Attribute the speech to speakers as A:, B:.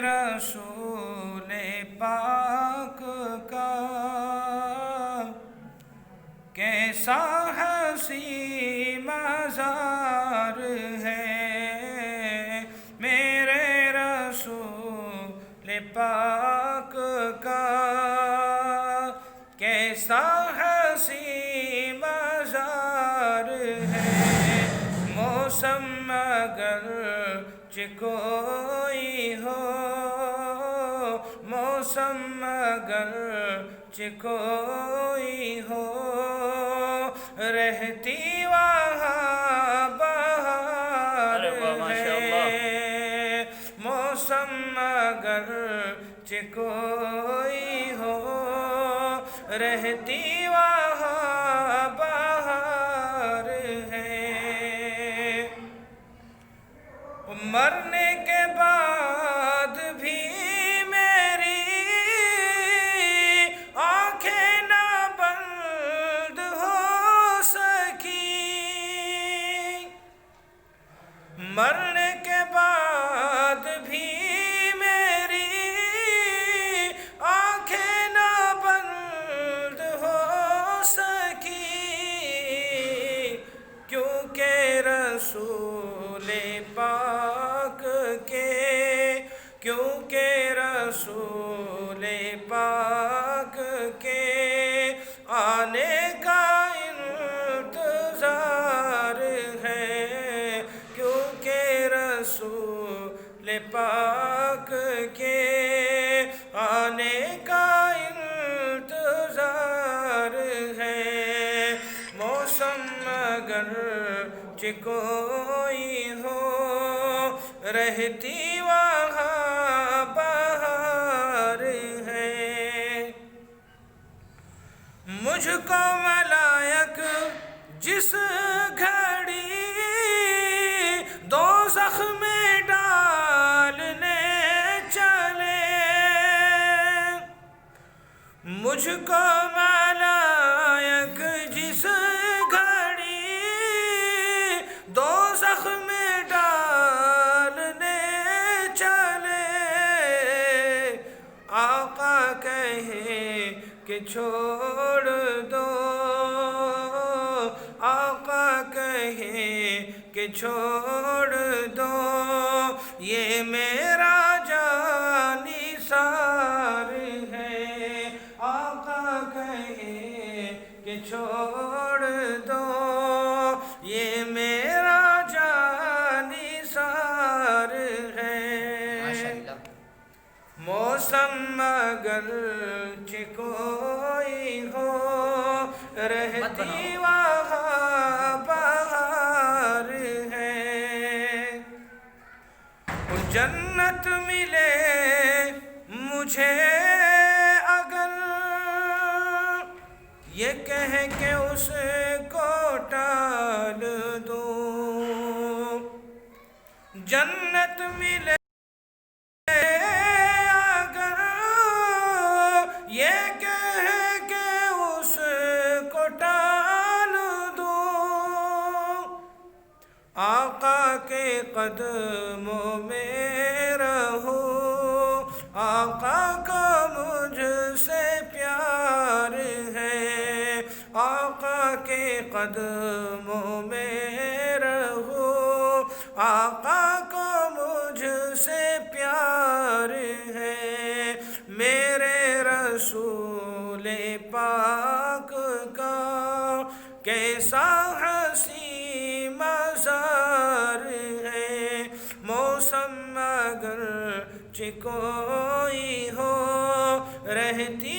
A: रसूल पाक का कैसा हसी मज़ार है, मेरे रसूल पाक का कैसा हसी मज़ार है। मौसम अगर कोई हो, मौसम अगर कोई हो, रहती वहाँ बहार है। मौसम अगर कोई हो, रहती वहाँ बहार है। मरने के बाद भी मेरी आँखें ना बंद हो सकी, मरने के बाद भी मेरी आँखें ना बंद हो सकी, क्योंकि रसूल पाक के, क्योंकि रसूल पाक के आने का इंतज़ार है, क्योंकि रसूल पाक के आने का इंतज़ार है। मौसम अगर कोई हो, रहती वहाँ बहार है। मुझको मलायक जिस घड़ी दोज़ख में डालने चले, मुझको मलायक जिस घड़ी दोज़ख में डालने चले, आका कहे कि छोड़ दो, आका कहे कि छोड़ दो, ये मेरा जानिसार है। आका कहे कि छोड़ दो, ये मेरा जानिसार है। मौसम अगर कोई हो, रहती वहाँ बहार है। जन्नत मिले मुझे अगर ये कह के उसको टाल दूँ, जन्नत मिले अगर ये कह के उसको टाल दूँ, आका के कदमों में रहूँ, आका का मुझसे प्यार है, आका के कदमों में रहूँ, आका का मुझसे प्यार है। मेरे रसूल पाक का कैसा हसी मज़ार है। मौसम अगर कोई हो, रहती